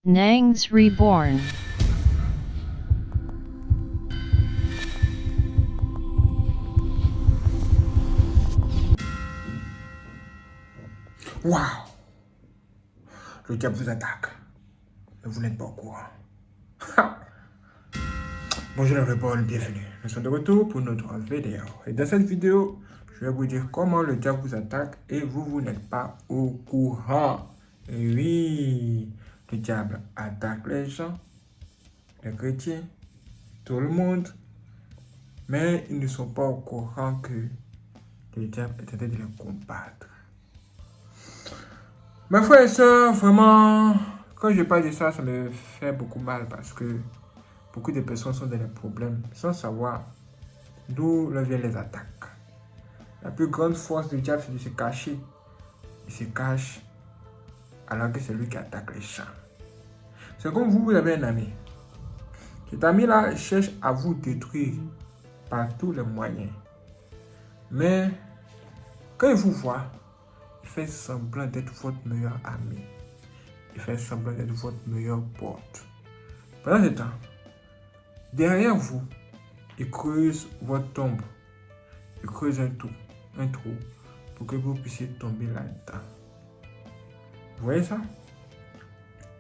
Nangs Reborn. Waouh! Le diable vous attaque. Mais vous n'êtes pas au courant. Bonjour les Reborn, bienvenue. Nous sommes de retour pour notre vidéo. Et dans cette vidéo, je vais vous dire comment le diable vous attaque et vous n'êtes pas au courant. Et oui, le diable attaque les gens, les chrétiens, tout le monde. Mais ils ne sont pas au courant que le diable est en train de les combattre. Mes frères et sœurs, vraiment, quand je parle de ça, ça me fait beaucoup mal parce que beaucoup de personnes sont dans des problèmes sans savoir d'où leur viennent les attaques. La plus grande force du diable, c'est de se cacher. Il se cache alors que c'est lui qui attaque les gens. C'est comme vous avez un ami. Cet ami-là cherche à vous détruire par tous les moyens. Mais quand il vous voit, il fait semblant d'être votre meilleur ami. Il fait semblant d'être votre meilleur pote. Pendant ce temps, derrière vous, il creuse votre tombe. Il creuse un trou pour que vous puissiez tomber là-dedans. Vous voyez ça?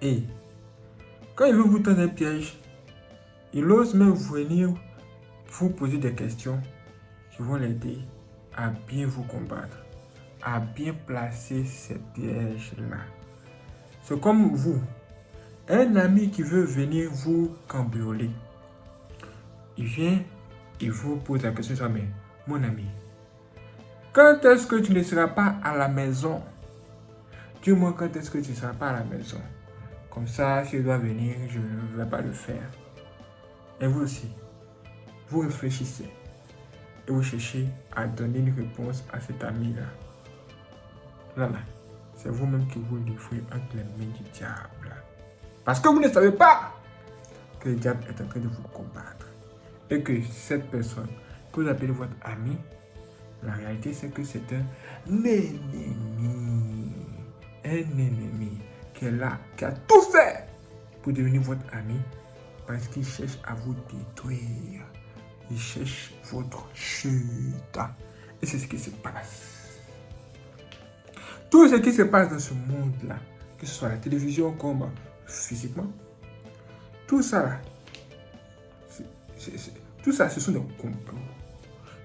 Et quand il veut vous tendre un piège, il ose même venir vous poser des questions qui vont l'aider à bien vous combattre, à bien placer ces pièges-là. C'est comme vous, un ami qui veut venir vous cambrioler. Il vient, il vous pose la question, mais mon ami, quand est-ce que tu ne seras pas à la maison? Dis-moi quand est-ce que tu ne seras pas à la maison. Comme ça, si je dois venir, je ne vais pas le faire. Et vous aussi, vous réfléchissez et vous cherchez à donner une réponse à cet ami-là. Là, c'est vous-même qui vous livrez entre les mains du diable. Parce que vous ne savez pas que le diable est en train de vous combattre. Et que cette personne que vous appelez votre ami, la réalité c'est que c'est un ennemi. Un ennemi qui est là, qui a tout fait pour devenir votre ami parce qu'il cherche à vous détruire. Il cherche votre chute. Et c'est ce qui se passe. Tout ce qui se passe dans ce monde-là, que ce soit la télévision comme physiquement, tout ça, tout ça, ce sont des complots.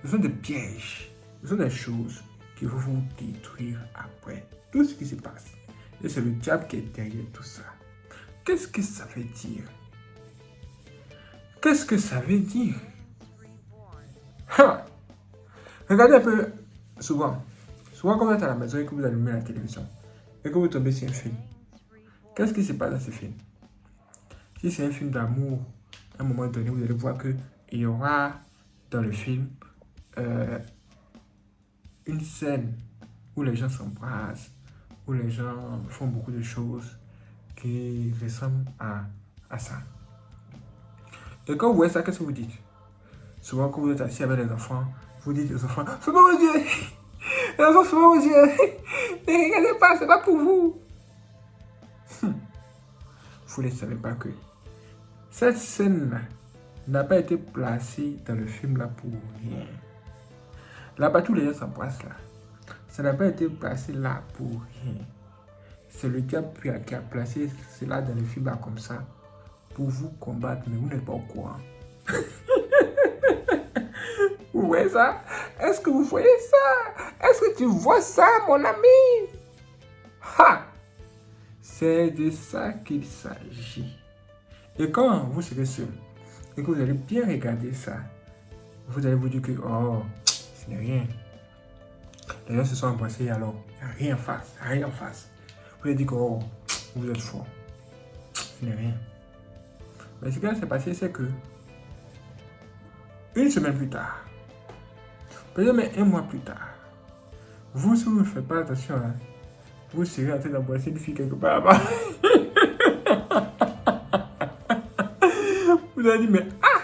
Ce sont des pièges. Ce sont des choses qui vont vous détruire après. Tout ce qui se passe. Et c'est le diable qui est derrière tout ça. Qu'est-ce que ça veut dire? Qu'est-ce que ça veut dire? Ha! Regardez un peu souvent quand vous êtes à la maison et que vous allumez la télévision et que vous tombez sur un film. Qu'est-ce qui se passe dans ce film? Si c'est un film d'amour, à un moment donné, vous allez voir qu'il y aura dans le film une scène où les gens s'embrassent, où les gens font beaucoup de choses qui ressemblent à ça. Et quand vous voyez ça, qu'est-ce que vous dites? Souvent, quand vous êtes assis avec les enfants, vous dites aux enfants, c'est pas vos yeux! Les enfants, c'est pas vos yeux! Ne regardez pas, c'est pas pour vous! Vous ne savez pas que cette scène-là n'a pas été placée dans le film là pour rien. Là-bas, tous les gens s'embrassent là. Ça n'a pas été placé là pour rien. C'est le diable qui a placé cela dans le film là comme ça pour vous combattre, mais vous n'êtes pas au courant. Vous voyez ça? Est-ce que vous voyez ça? Est-ce que tu vois ça, mon ami? Ha! C'est de ça qu'il s'agit. Et quand vous serez seul et que vous allez bien regarder ça, vous allez vous dire que, oh, ce n'est rien. Les gens se sont embrassés alors, il n'y a rien en face, rien en face. Vous allez dire que, oh, vous êtes fort. Ce n'est rien. Mais ce qui s'est passé, c'est que, une semaine plus tard, peut-être même un mois plus tard, vous, si vous ne faites pas attention, hein, vous serez en train d'embrasser une fille quelque part là-bas. Vous allez dire, mais ah!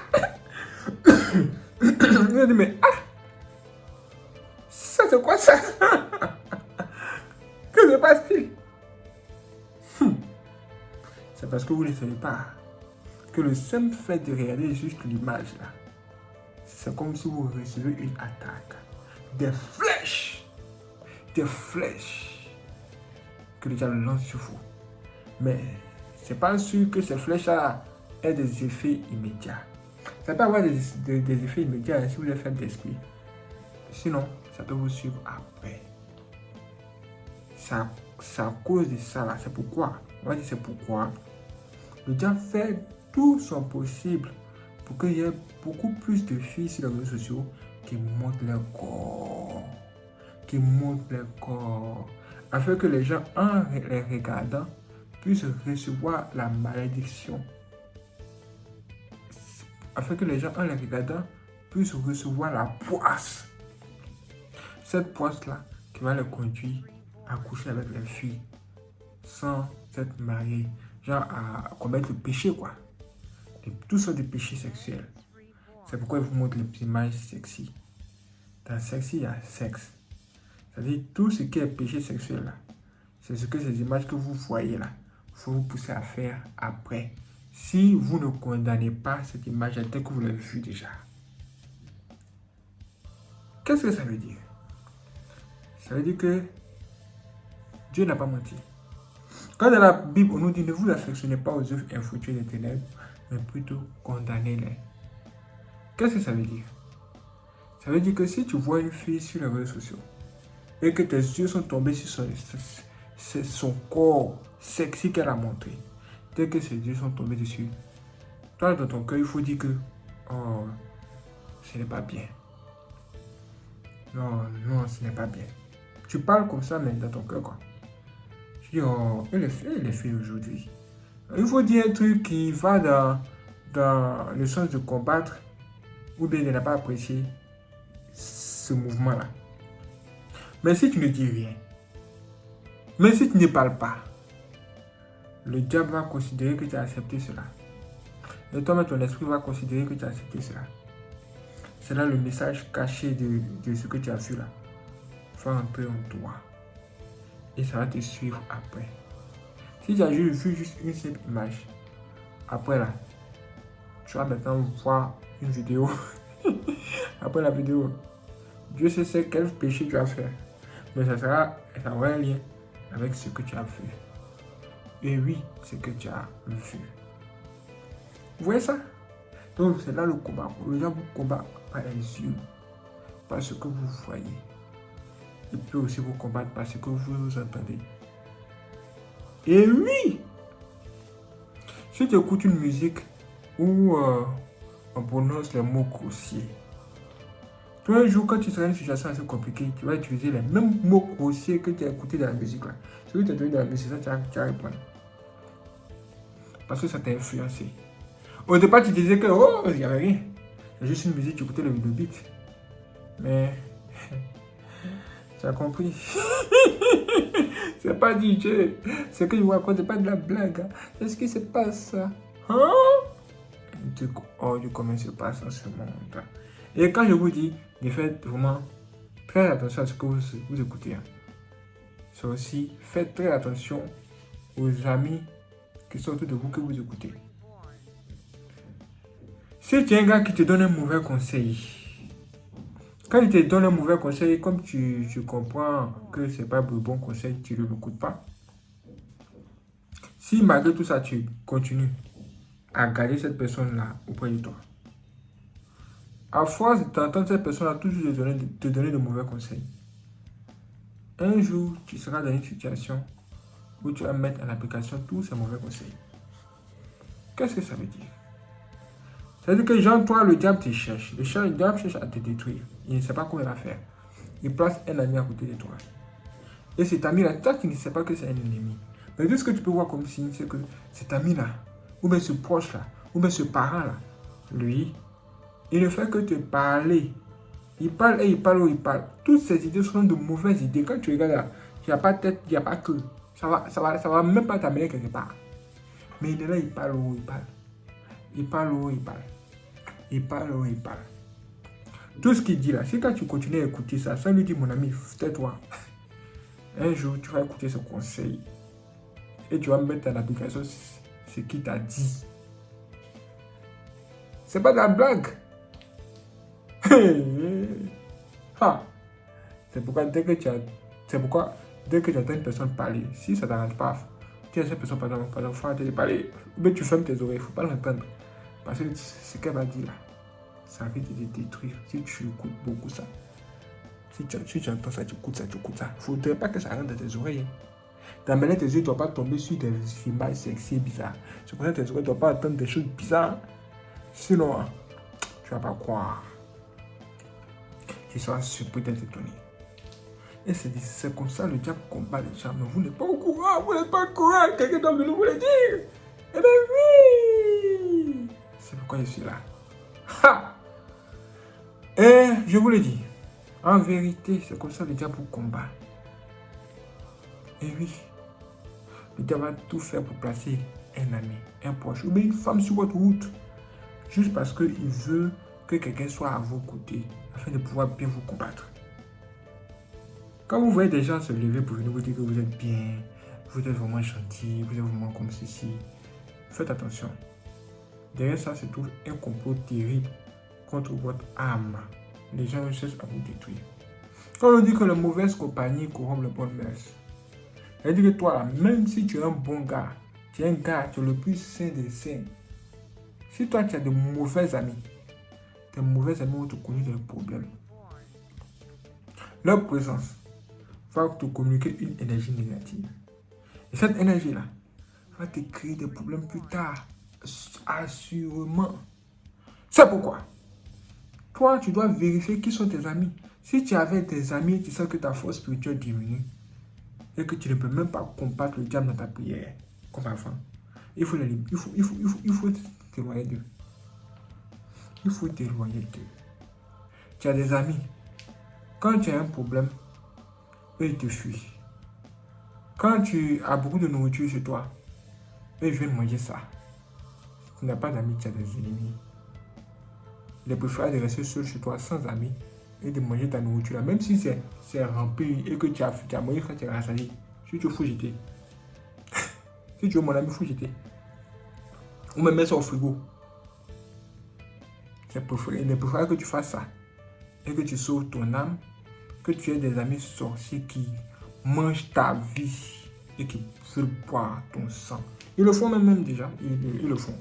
Vous allez dire, mais ah! Ça, c'est quoi ça? Que se passe-t-il? C'est parce que vous ne savez pas que le simple fait de regarder juste l'image là, c'est comme si vous recevez une attaque. Des flèches que le diable lance sur vous. Mais c'est pas sûr que ces flèches-là aient des effets immédiats. Ça peut avoir des effets immédiats si vous êtes faible d'esprit. Sinon, ça peut vous suivre après. C'est à cause de ça là. C'est pourquoi, on va dire c'est pourquoi le diable fait tout son possible pour qu'il y ait beaucoup plus de filles sur les réseaux sociaux qui montrent leur corps. Afin que les gens, en les regardant, puissent recevoir la malédiction. Afin que les gens, en les regardant, puissent recevoir la poisse. Cette poisse-là qui va les conduire à coucher avec les filles sans être mariés. Genre à commettre le péché, quoi. Et tout ça des péchés sexuels. C'est pourquoi ils vous montrent les images sexy. Dans sexy, il y a sexe. C'est-à-dire tout ce qui est péché sexuel là. C'est ce que ces images que vous voyez là, il faut vous pousser à faire après. Si vous ne condamnez pas cette image telle que vous l'avez vue déjà. Qu'est-ce que ça veut dire? Ça veut dire que Dieu n'a pas menti. Quand dans la Bible, on nous dit ne vous affectionnez pas aux œuvres infructueuses des ténèbres, mais plutôt condamnez-les. Qu'est-ce que ça veut dire? Ça veut dire que si tu vois une fille sur les réseaux sociaux et que tes yeux sont tombés sur son corps sexy qu'elle a montré, dès que ses yeux sont tombés dessus, toi dans ton cœur, il faut dire que oh, ce n'est pas bien. Non, ce n'est pas bien. Tu parles comme ça, mais dans ton cœur, quoi. Tu dis, oh, elle est fait aujourd'hui. Il faut dire un truc qui va dans le sens de combattre ou bien de ne pas apprécier ce mouvement-là. Mais si tu ne dis rien, mais si tu ne parles pas, le diable va considérer que tu as accepté cela. Et toi, ton esprit va considérer que tu as accepté cela. C'est là le message caché de ce que tu as vu là. Va entrer en toi. Et ça va te suivre après. Si tu as vu juste une simple image, après là, tu vas maintenant voir une vidéo. Après la vidéo, Dieu sait quel péché tu as fait. Mais ça aura un lien avec ce que tu as vu. Et oui, ce que tu as vu. Vous voyez ça? Donc c'est là le combat. Le diable vous combat par les yeux, par ce que vous voyez. Il peut aussi vous combattre par ce que vous entendez. Et oui! Si tu écoutes une musique où on prononce les mots grossiers, toi un jour quand tu seras dans une situation assez compliquée, tu vas utiliser les mêmes mots grossiers que tu as écoutés dans la musique là. Ce que tu as donné dans la musique, ça tu vas répondre. Parce que ça t'a influencé. Au départ, tu disais que oh, il n'y avait rien. C'est juste une musique, tu écoutais le beat. Mais tu as compris. C'est pas du jeu. Ce que je vous raconte, c'est pas de la blague. Hein. C'est ce qui se passe. Hein? Du comment se passe en ce monde. Et quand je vous dis de faire vraiment très attention à ce que vous écoutez. Hein. C'est aussi faites très attention aux amis qui sont autour de vous que vous écoutez. Si tu es un gars qui te donne un mauvais conseil, quand il te donne un mauvais conseil, comme tu comprends que ce n'est pas le bon conseil, tu ne l'écoutes pas. Si malgré tout ça, tu continues à garder cette personne-là auprès de toi, à force d'entendre cette personne-là toujours te donner de mauvais conseils, un jour, tu seras dans une situation où tu vas mettre en application tous ces mauvais conseils. Qu'est-ce que ça veut dire? Ça veut dire que genre, toi, le diable te cherche. Le diable cherche à te détruire. Il ne sait pas comment il va faire. Il place un ami à côté de toi. Et cet ami-là, toi, tu ne sais pas que c'est un ennemi. Mais tout ce que tu peux voir comme signe, c'est que cet ami-là, ou bien ce proche-là, ou bien ce parent-là, lui, il ne fait que te parler. Il parle et il parle où il parle. Toutes ces idées sont de mauvaises idées. Quand tu regardes là, il n'y a pas de tête, il n'y a pas que. Ça va même pas t'amener quelque part. Mais il est là, il parle où il parle. Il parle où il parle. Il parle où il parle. Tout ce qu'il dit là, si quand tu continues à écouter ça, ça lui dit mon ami, tais-toi. Un jour, tu vas écouter ce conseil. Et tu vas mettre en application ce qu'il t'a dit. C'est pas de la blague. Ah. C'est pourquoi dès que tu entends une personne parler, si ça ne t'arrange pas, tu as cette personne, pardon, faut arrêter de parler. Mais tu fermes tes oreilles, il ne faut pas l'entendre. Parce que ce qu'elle va dire là, ça risque de te détruire si tu écoutes beaucoup ça. Si tu entends ça, tu écoutes ça. Il ne faudrait pas que ça rentre dans tes oreilles. Dans tes yeux, tu ne dois pas tomber sur des images sexy et bizarres. C'est pour ça que tes oreilles ne doivent pas entendre des choses bizarres. Sinon, tu ne vas pas croire. Tu seras surpris d'être étonné. Et c'est comme ça le diable combat les gens. Mais vous n'êtes pas au courant, vous n'êtes pas au courant. Quelqu'un doit venir vous le dire. Eh bien oui. C'est pourquoi je suis là. Ha! Et je vous le dis. En vérité, c'est comme ça le diable combat. Et oui. Le diable va tout faire pour placer un ami, un proche ou bien une femme sur votre route. Juste parce qu'il veut que quelqu'un soit à vos côtés afin de pouvoir bien vous combattre. Quand vous voyez des gens se lever pour venir vous dire que vous êtes bien, vous êtes vraiment gentil, vous êtes vraiment comme ceci, faites attention. Derrière ça se trouve un complot terrible contre votre âme. Les gens cherchent à vous détruire. Quand on dit que la mauvaise compagnie corrompt le bon mœurs, ça veut dire que toi, là, même si tu es un bon gars, tu es un gars, tu es le plus saint des saints, si toi tu as de mauvais amis, tes mauvais amis vont te causer des problèmes. Leur présence va te communiquer une énergie négative. Et cette énergie-là va te créer des problèmes plus tard. Assurément. C'est pourquoi toi, tu dois vérifier qui sont tes amis. Si tu avais des amis, tu sais que ta force spirituelle diminue et que tu ne peux même pas combattre le diable dans ta prière comme avant. Il faut t'éloigner d'eux. Il faut t'éloigner d'eux. Tu as des amis. Quand tu as un problème, eux, ils te fuient. Quand tu as beaucoup de nourriture chez toi, eux, ils viennent manger ça. Si tu n'as pas d'amis, tu as des ennemis. Il est préférable de rester seul chez toi sans amis et de manger ta nourriture là. Même si c'est rempli et que tu as mangé quand tu es rassasié. Si tu veux, il faut jeter. Si tu veux mon ami, il faut jeter. Ou même mettre ça au frigo. Il est préférable que tu fasses ça. Et que tu sauves ton âme. Que tu aies des amis sorciers qui mangent ta vie et qui veulent boire ton sang. Ils le font même déjà. Ils le font.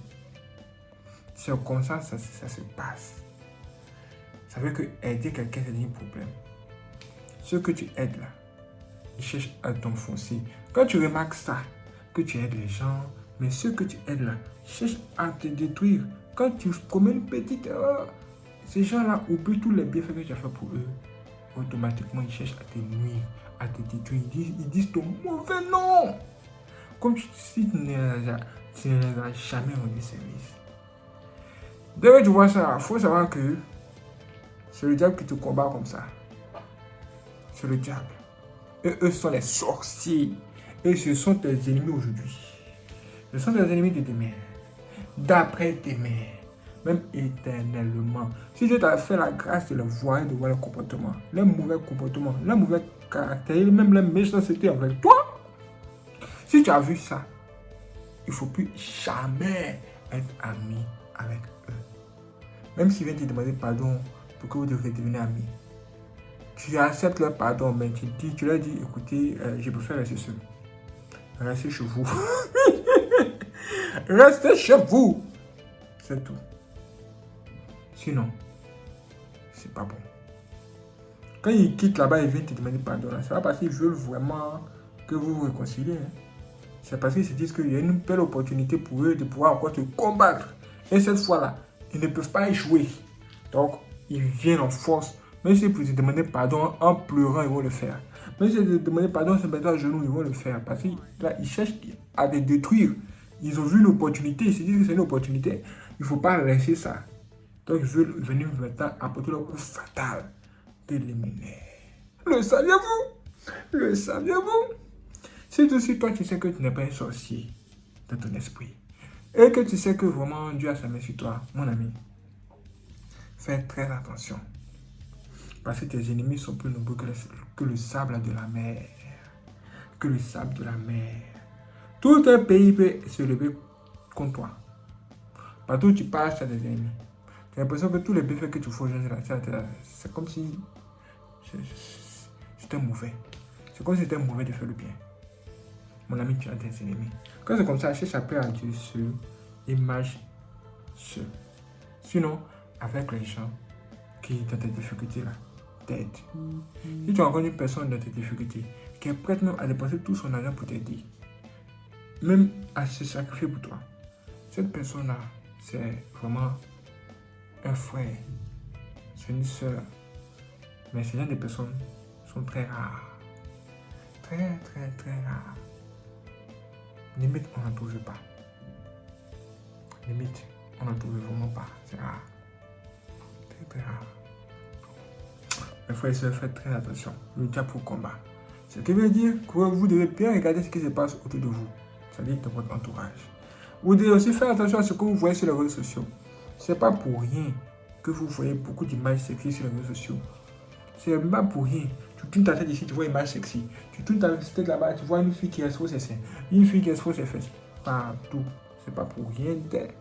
C'est comme ça, ça se passe. Ça veut que aider quelqu'un, c'est un problème. Ceux que tu aides là, ils cherchent à t'enfoncer. Quand tu remarques ça, que tu aides les gens, mais ceux que tu aides là, cherchent à te détruire. Quand tu commets une petite erreur, ces gens-là oublient tous les bienfaits que tu as fait pour eux. Automatiquement, ils cherchent à te nuire, à te détruire. Ils disent ton mauvais nom. Comme si tu ne les as jamais rendu service. Dès que tu vois ça, il faut savoir que c'est le diable qui te combat comme ça. C'est le diable. Et eux sont les sorciers. Et ce sont tes ennemis aujourd'hui. Ce sont tes ennemis de demain. D'après demain. Même éternellement. Si Dieu t'a fait la grâce de le voir et de voir le comportement, les mauvais comportements, les mauvais caractères, même la méchanceté avec toi, si tu as vu ça, il ne faut plus jamais être ami avec eux. Même s'ils viennent te demander pardon pour que vous devez devenir amis, tu acceptes leur pardon, mais tu leur dis, écoutez, je préfère rester seul. Restez chez vous. Restez chez vous. C'est tout. Sinon, c'est pas bon. Quand ils quittent là-bas, ils viennent te demander pardon. C'est pas parce qu'ils veulent vraiment que vous vous réconciliez. Hein. C'est parce qu'ils se disent qu'il y a une belle opportunité pour eux de pouvoir encore te combattre. Et cette fois-là, ils ne peuvent pas échouer. Donc, ils viennent en force. Même si vous te demandez pardon en pleurant, ils vont le faire. Même si vous te demandez pardon en se mettant à genoux, ils vont le faire. Parce qu'ils cherchent à te détruire. Ils ont vu l'opportunité, ils se disent que c'est une opportunité. Il ne faut pas laisser ça. Donc, ils veulent venir maintenant apporter le coup fatal d'éliminer. Le saviez-vous? Le saviez-vous? C'est aussi toi, tu sais que tu n'es pas un sorcier dans ton esprit. Et que tu sais que vraiment Dieu a sa main sur toi, mon ami. Fais très attention. Parce que tes ennemis sont plus nombreux que le sable de la mer. Que le sable de la mer. Tout un pays peut se lever contre toi. Partout où tu passes, tu as des ennemis. Tu as l'impression que tous les bienfaits que tu fais aujourd'hui, c'est comme si c'était mauvais. C'est comme si c'était mauvais de faire le bien. Mon ami, tu as des ennemis. Quand c'est comme ça, cherche à paix à Dieu seul et marche seul. Sinon, avec les gens qui, dans tes difficultés, là, t'aident. Si tu rencontres une personne dans tes difficultés, qui est prête même à dépenser tout son argent pour t'aider, même à se sacrifier pour toi, cette personne-là, c'est vraiment un frère, c'est une soeur. Mais ces gens de personnes sont très rares. Très, très, très rares. Limite, on n'en trouve pas. Limite, on n'en trouve vraiment pas. C'est rare. Très, très rare. Mes frères et sœurs, faites très attention. Le diable vous combat. Ce qui veut dire que vous devez bien regarder ce qui se passe autour de vous. C'est-à-dire dans votre entourage. Vous devez aussi faire attention à ce que vous voyez sur les réseaux sociaux. Ce n'est pas pour rien que vous voyez beaucoup d'images sexy sur les réseaux sociaux. C'est pas pour rien. Tu tournes ta tête ici, tu vois une image sexy. Tu tournes ta tête là-bas, tu vois une fille qui expose ses seins. Une fille qui expose ses fesses. Partout. C'est pas pour rien d'être.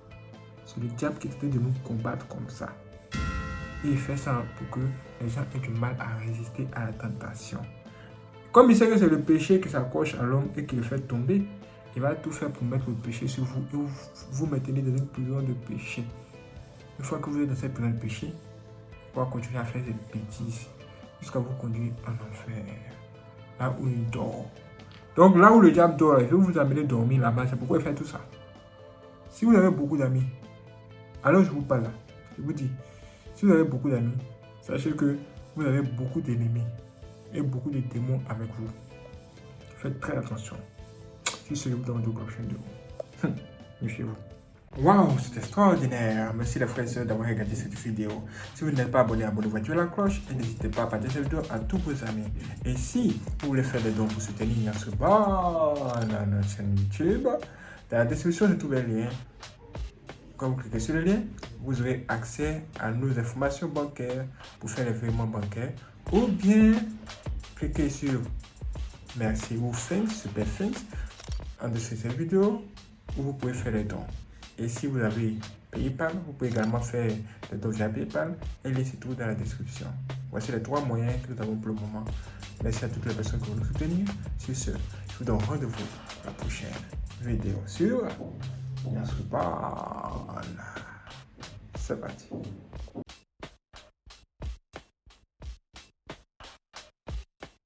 C'est le diable qui est en train de nous combattre comme ça. Et il fait ça pour que les gens aient du mal à résister à la tentation. Comme il sait que c'est le péché qui s'accroche à l'homme et qui le fait tomber, il va tout faire pour mettre le péché sur vous et vous maintenir dans une prison de péché. Une fois que vous êtes dans cette prison de péché, vous allez continuer à faire des bêtises jusqu'à vous conduire en enfer. Là où il dort. Donc là où le diable dort, il veut vous amener dormir là-bas. C'est pourquoi il fait tout ça. Si vous avez beaucoup d'amis, alors je vous parle là. Je vous dis, si vous avez beaucoup d'amis, sachez que vous avez beaucoup d'ennemis et beaucoup de démons avec vous. Faites très attention. Si c'est vous dans le prochain de vous. Méfiez-vous. Waouh, c'est extraordinaire. Merci les frères et sœurs d'avoir regardé cette vidéo. Si vous n'êtes pas abonné, abonnez-vous, activez la cloche et n'hésitez pas à partager cette vidéo à tous vos amis. Et si vous voulez faire des dons pour soutenir Yasuba dans notre chaîne YouTube, dans la description, je trouve les liens. Quand vous cliquez sur le lien, vous aurez accès à nos informations bancaires pour faire les virements bancaires. Ou bien, cliquez sur Merci ou Thanks, Super Thanks, en dessous de cette vidéo, où vous pouvez faire les dons. Et si vous avez PayPal, vous pouvez également faire des dons via PayPal et les se trouve dans la description. Voici les 3 moyens que nous avons pour le moment. Merci à toutes les personnes qui vont nous soutenir. Sur ce, je vous donne rendez-vous pour la prochaine vidéo sur Yasuba. C'est parti.